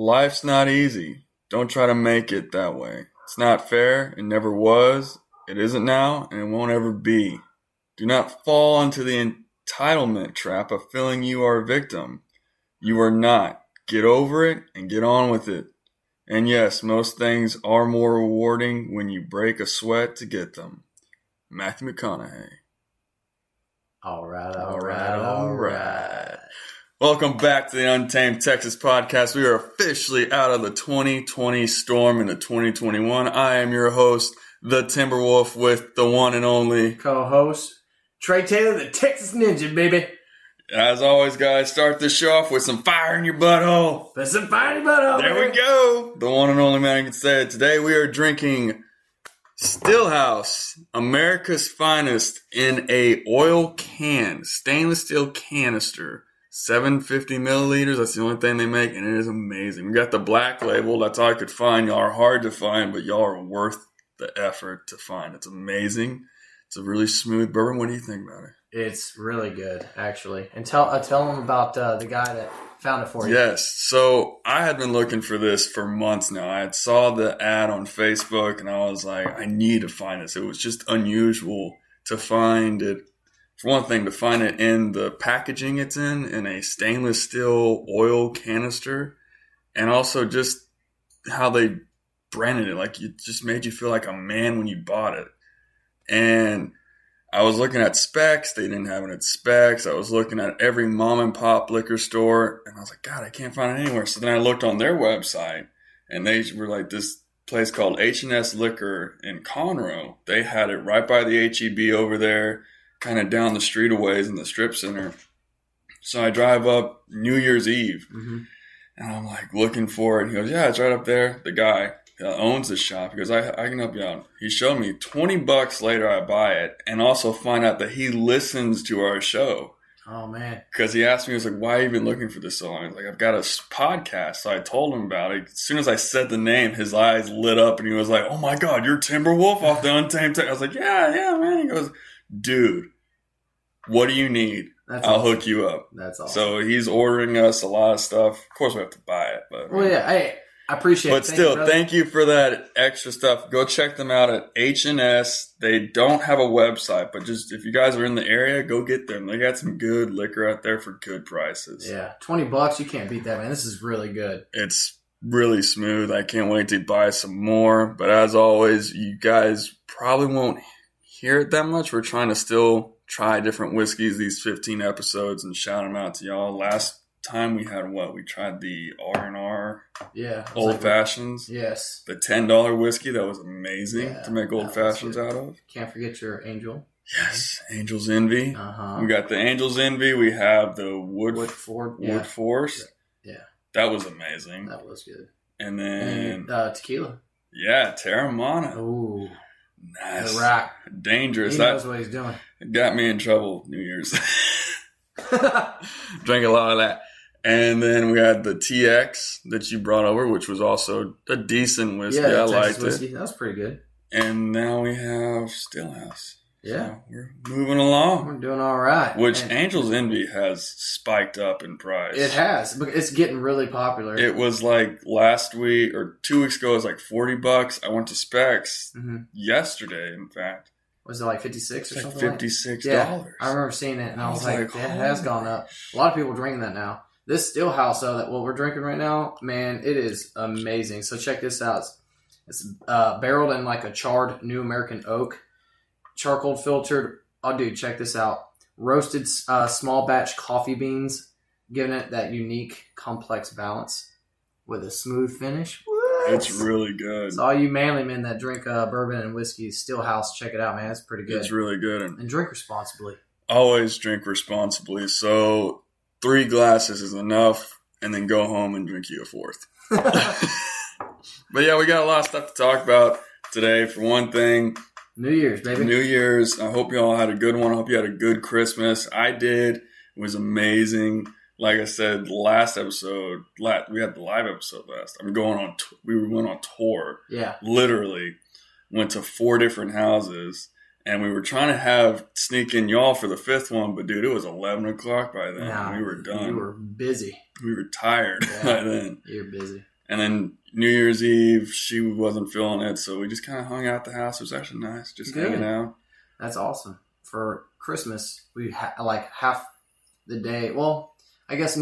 Life's not easy. Don't try to make it that way. It's not fair. It never was. It isn't now, and it won't ever be. Do not fall into the entitlement trap of feeling you are a victim. You are not. Get over it and get on with it. And yes, most things are more rewarding when you break a sweat to get them. Matthew McConaughey. All right. Welcome back to the Untamed Texas Podcast. We are officially out of the 2020 storm into 2021. I am your host, the Timberwolf, with the one and only co-host, Trey Taylor, the Texas Ninja, baby. As always, guys, start this show off with some fire in your butthole. Put some fire in your butthole. There we go. The one and only man who can say it. Today we are drinking Stillhouse, America's finest, in a oil can, stainless steel canister. 750 milliliters. That's the only thing they make, and it is amazing. We got the black label. That's all I could find. Y'all are hard to find, but y'all are worth the effort to find. It's amazing. It's a really smooth bourbon. What do you think about it? It's really good, actually. And tell them about the guy that found it for you. Yes. So I had been looking for this for months now. I had saw the ad on Facebook, and I was like, I need to find this. It was just unusual to find it. For one thing, to find it in the packaging it's in a stainless steel oil canister, and also just how they branded it. Like, it just made you feel like a man when you bought it. And I was looking at specs. They didn't have it at specs. I was looking at every mom and pop liquor store, and I was like, God, I can't find it anywhere. So then I looked on their website, and they were like, this place called H&S Liquor in Conroe. They had it right by the H-E-B over there, kind of down the street a ways in the strip center. So I drive up New Year's Eve, and I'm like looking for it. He goes, yeah, it's right up there. The guy owns the shop. He goes, I can help you out. He showed me. $20 later, I buy it, and also find out that he listens to our show. Oh, man. Because he asked me, he was like, why have you been looking for this so long? I was like, I've got a podcast. So I told him about it. As soon as I said the name, his eyes lit up, and he was like, oh, my God, you're Timberwolf off the Untamed Texas. I was like, yeah, man. He goes, dude, what do you need? I'll hook you up. That's awesome. So he's ordering us a lot of stuff. Of course, we have to buy it. But well, yeah, I appreciate it. But still, thank you for that extra stuff. Go check them out at H&S. They don't have a website, but just if you guys are in the area, go get them. They got some good liquor out there for good prices. Yeah, $20, you can't beat that, man. This is really good. It's really smooth. I can't wait to buy some more. But as always, you guys probably won't hear it that much. We're trying to still try different whiskeys these 15 episodes and shout them out to y'all. Last time we had we tried the R&R old fashions. Yes. The $10 whiskey, that was amazing to make old fashions out of. Can't forget your Angel. Yes, Angel's Envy. We got the Angel's Envy. We have the Wood Force. Yeah. That was amazing. That was good. And then tequila. Yeah, Terramana. Ooh. Nice. The rock. Dangerous. He knows what he's doing. It got me in trouble New Year's. Drank a lot of that. And then we had the TX that you brought over, which was also a decent whiskey. I liked it. That was pretty good. And now we have Stillhouse. Yeah. So we're moving along. We're doing all right. Which Angel's Envy has spiked up in price. It has. It's getting really popular. It was like last week or 2 weeks ago, it was like $40. I went to Specs yesterday, in fact. Was it like $56 or something? $56. Yeah, I remember seeing it, and I was like, that has gone up. A lot of people are drinking that now. This Stillhouse, though, that what we're drinking right now, man, it is amazing. So check this out. It's barreled in like a charred New American oak, charcoal filtered. Oh, dude, check this out. Roasted small batch coffee beans, giving it that unique, complex balance with a smooth finish. What? It's really good. So all you manly men that drink bourbon and whiskey, Stillhouse, check it out, man. It's pretty good. It's really good. And drink responsibly. Always drink responsibly. So 3 glasses is enough, and then go home and drink you a 4th. But yeah, we got a lot of stuff to talk about today. For one thing, New Year's, baby. New Year's. I hope you all had a good one. I hope you had a good Christmas. I did. It was amazing. Like I said, last episode, we had the live episode last. We went on tour. Yeah. Literally went to 4 different houses. And we were trying to sneak in y'all for the 5th one, but dude, it was 11 o'clock by then. We were done. You were busy. We were tired by then. You're busy. And then New Year's Eve, she wasn't feeling it, so we just kind of hung out the house. It was actually nice, just hanging out. That's awesome. For Christmas, we like half the day. Well, I guess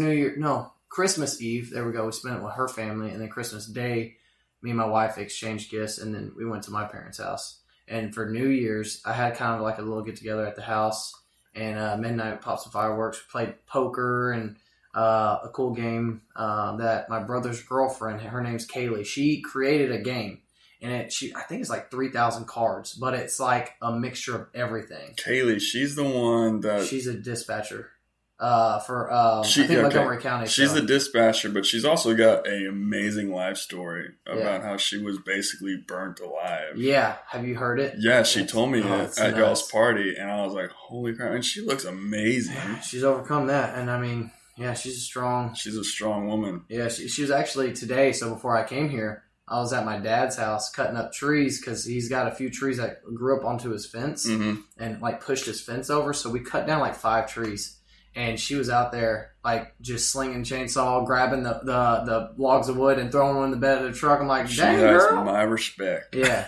Christmas Eve. There we go. We spent it with her family, and then Christmas Day, me and my wife exchanged gifts, and then we went to my parents' house. And for New Year's, I had kind of like a little get together at the house, and midnight we popped some fireworks. We played poker and a cool game that my brother's girlfriend, her name's Kaylee, she created a game. And I think it's like 3,000 cards, but it's like a mixture of everything. Kaylee, she's the one that... She's a dispatcher for Montgomery County. She's a dispatcher, but she's also got an amazing life story about how she was basically burnt alive. Yeah. Have you heard it? Yeah, she told me it at y'all's party, and I was like, holy crap. And she looks amazing. Yeah, she's overcome that. And I mean, yeah, she's a strong woman. Yeah, she was actually today, so before I came here, I was at my dad's house cutting up trees because he's got a few trees that grew up onto his fence and like pushed his fence over. So we cut down like 5 trees, and she was out there like just slinging chainsaw, grabbing the logs of wood and throwing them in the bed of the truck. I'm like, dang, she has girl. My respect. Yeah.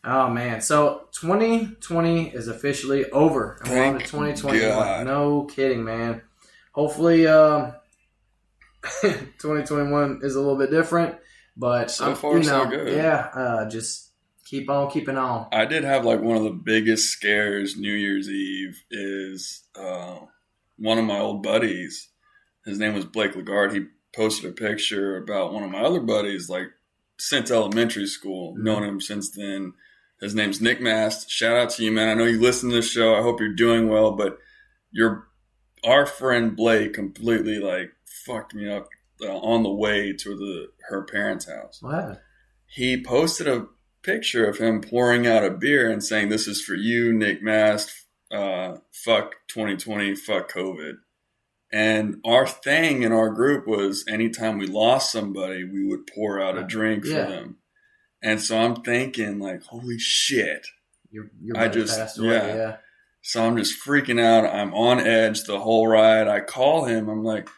Oh man. So 2020 is officially over. And we're on to 2021. God. No kidding, man. Hopefully 2021 is a little bit different. But so far, so good. Yeah, just keep on keeping on. I did have like one of the biggest scares New Year's Eve is one of my old buddies. His name was Blake Lagarde. He posted a picture about one of my other buddies, like since elementary school. Known him since then. His name's Nick Mast. Shout out to you, man. I know you listen to this show. I hope you're doing well. But our friend Blake completely like fucked me up. On the way to her parents' house. What happened? He posted a picture of him pouring out a beer and saying, "This is for you, Nick Mast. Fuck 2020, fuck COVID." And our thing in our group was anytime we lost somebody, we would pour out a drink for them. And so I'm thinking like, holy shit. Your passed away, yeah. So I'm just freaking out. I'm on edge the whole ride. I call him. I'm like,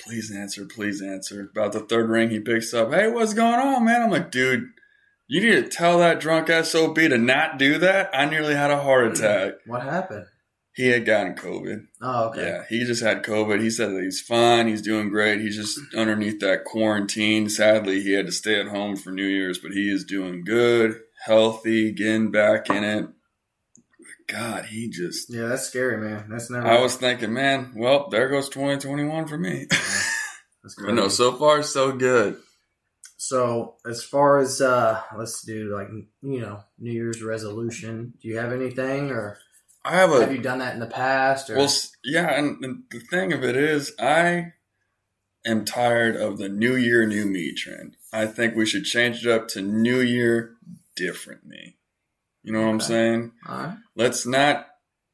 please answer, please answer. About the 3rd ring, he picks up. Hey, what's going on, man? I'm like, dude, you need to tell that drunk SOB to not do that. I nearly had a heart attack. What happened? He had gotten COVID. Oh, okay. Yeah, he just had COVID. He said that he's fine. He's doing great. He's just underneath that quarantine. Sadly, he had to stay at home for New Year's, but he is doing good, healthy, getting back in it. God, he just... Yeah, that's scary, man. That's never... I was thinking, man, well, there goes 2021 for me. That's but no, so far, so good. So, as far as, let's do, like, New Year's resolution, do you have anything, or have you done that in the past? Or? Well, yeah, and the thing of it is, I am tired of the New Year, New Me trend. I think we should change it up to New Year, Different Me. You know what I'm saying? All right. Let's not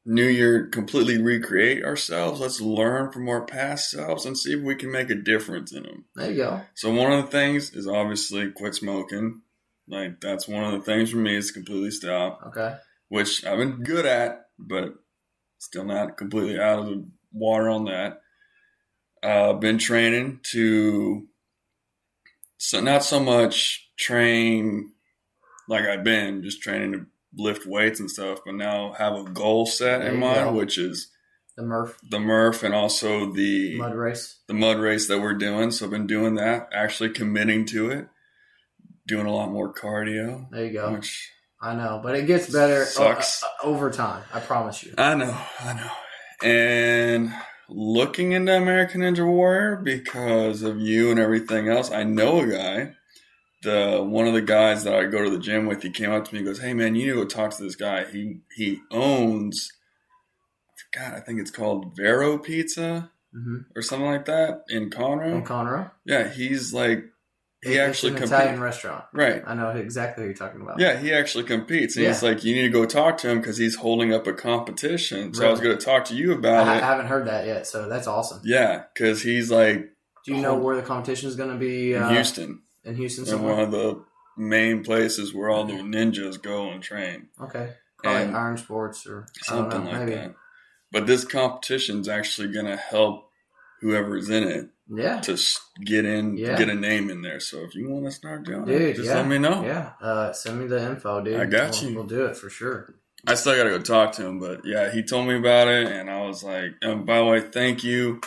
New Year completely recreate ourselves. Let's learn from our past selves and see if we can make a difference in them. There you go. So one of the things is obviously quit smoking. Like that's one of the things for me is completely stop. Okay. Which I've been good at, but still not completely out of the water on that. Been training not so much train like I've been, just training to lift weights and stuff, but now have a goal set in mind, which is the Murph and also the mud race that we're doing. So I've been doing that, actually committing to it, doing a lot more cardio. There you go. Which I know, but it gets better sucks over time. I promise you. I know. And looking into American Ninja Warrior because of you and everything else, I know a guy. One of the guys that I go to the gym with, he came up to me and goes, "Hey man, you need to go talk to this guy. He owns, I think it's called Vero Pizza or something like that in Conroe." In Conroe? Yeah, he's like he actually competes. It's an Italian restaurant, right? I know exactly who you're talking about. Yeah, he actually competes. And he's like, you need to go talk to him because he's holding up a competition. So I was going to talk to you about it. I haven't heard that yet, so that's awesome. Yeah, because he's like, do you know where the competition is going to be? In Houston. In Houston somewhere? In one of the main places where all the ninjas go and train. Okay. Probably Iron Sports or something like that. But this competition is actually going to help whoever's in it. Yeah. To get a name in there. So if you want to start doing it, just let me know. Yeah. Send me the info, dude. I got you. We'll do it for sure. I still got to go talk to him, but yeah, he told me about it, and I was like, by the way, thank you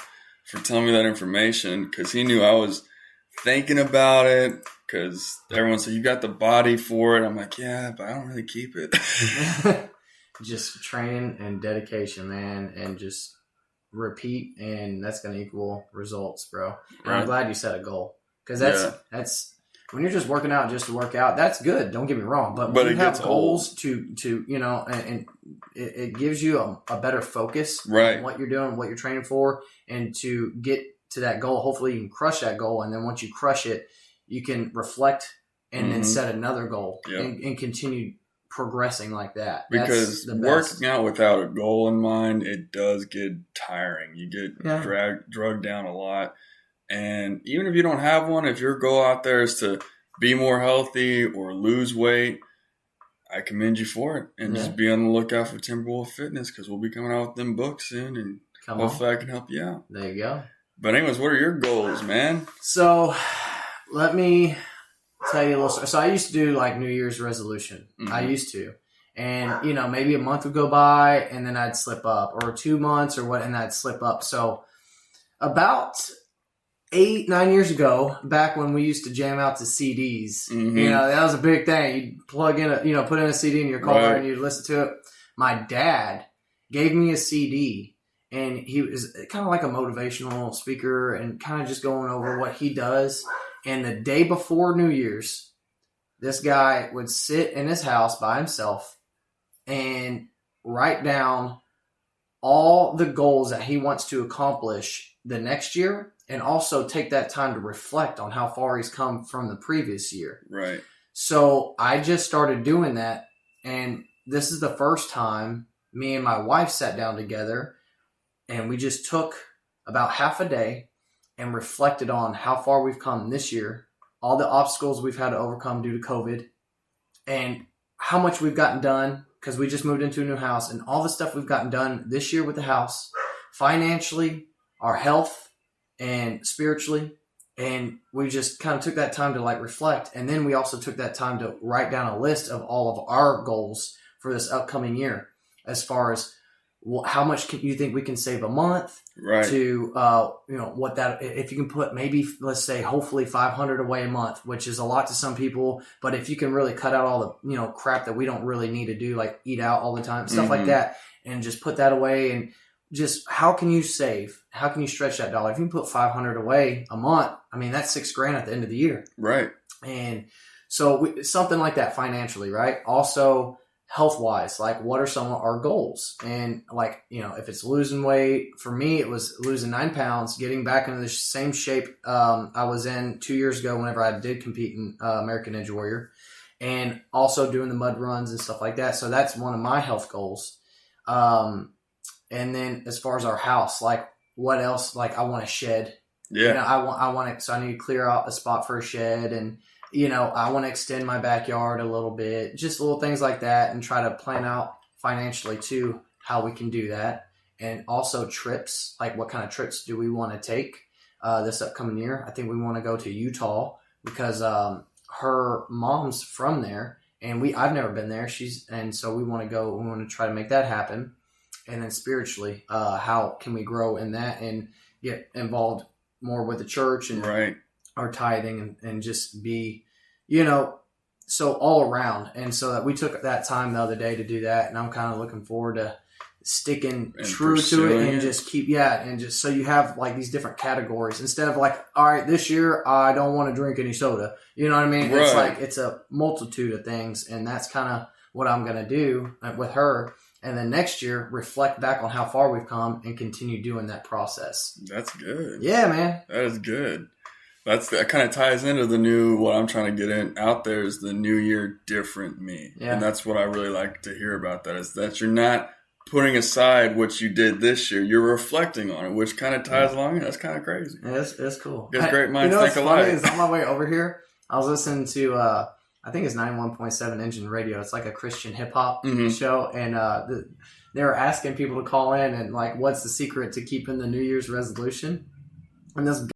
for telling me that information, because he knew I was thinking about it, because everyone said, you got the body for it. I'm like, yeah, but I don't really keep it. Just training and dedication, man, and just repeat, and that's going to equal results, bro. And I'm glad you set a goal, because that's when you're just working out just to work out, that's good, don't get me wrong, but when you have goals to and it gives you a better focus on what you're doing, what you're training for, and to get to that goal. Hopefully you can crush that goal, and then once you crush it, you can reflect and then set another goal and continue progressing like that. Because working out without a goal in mind, it does get tiring. You get drugged down a lot. And even if you don't have one, if your goal out there is to be more healthy or lose weight, I commend you for it. And just be on the lookout for Timberwolf Fitness, because we'll be coming out with them books soon, and hopefully I can help you out. There you go. But anyways, what are your goals, man? So let me tell you a little story. So I used to do like New Year's resolution. I used to. And, maybe a month would go by and then I'd slip up, or 2 months or what, and I'd slip up. So about 8-9 years ago, back when we used to jam out to CDs, that was a big thing. You'd plug in put in a CD in your car and you'd listen to it. My dad gave me a CD, and he was kind of like a motivational speaker and kind of just going over what he does. And the day before New Year's, this guy would sit in his house by himself and write down all the goals that he wants to accomplish the next year, and also take that time to reflect on how far he's come from the previous year. Right. So I just started doing that, and this is the first time me and my wife sat down together, and we just took about half a day and reflected on how far we've come this year, all the obstacles we've had to overcome due to COVID, and how much we've gotten done, because we just moved into a new house, and all the stuff we've gotten done this year with the house, financially, our health, and spiritually. And we just kind of took that time to reflect. And then we also took that time to write down a list of all of our goals for this upcoming year, as far as how much you think we can save a month, right? To what that, if you can put maybe, let's say, hopefully 500 away a month, which is a lot to some people, but if you can really cut out all the crap that we don't really need to do, like eat out all the time, stuff like that, and just put that away, and just how can you save? How can you stretch that dollar? If you can put 500 away a month, I mean that's $6,000 at the end of the year, right? And so something like that financially, right? Also, health-wise, like what are some of our goals? And if it's losing weight, for me, it was losing 9 pounds, getting back into the same shape I was in 2 years ago whenever I did compete in American Ninja Warrior, and also doing the mud runs and stuff like that. So that's one of my health goals. And then as far as our house, what else? I want to shed. Yeah. I want it. So I need to clear out a spot for a shed, and I want to extend my backyard a little bit, just little things like that, and try to plan out financially too how we can do that. And also trips, what kind of trips do we want to take this upcoming year? I think we want to go to Utah, because her mom's from there, and I've never been there. And so we want to go. We want to try to make that happen. And then spiritually, how can we grow in that and get involved more with the church and our tithing, and just be, so all around. And so that we took that time the other day to do that. And I'm kind of looking forward to sticking true to it, and just keep, and just so you have these different categories, instead of all right, this year I don't want to drink any soda. You know what I mean? Right. It's a multitude of things, and that's kind of what I'm going to do with her. And then next year, reflect back on how far we've come and continue doing that process. That's good. Yeah, man. That is good. That kind of ties into what I'm trying to get out there is the new year different me. Yeah. And that's what I really like to hear about that, is that you're not putting aside what you did this year. You're reflecting on it, which kind of ties along. That's kind of crazy. Yeah, it's cool. Because great minds think alike. Is on my way over here, I was listening to... I think it's 91.7 Engine Radio. It's like a Christian hip hop show, and they were asking people to call in and what's the secret to keeping the New Year's resolution? And this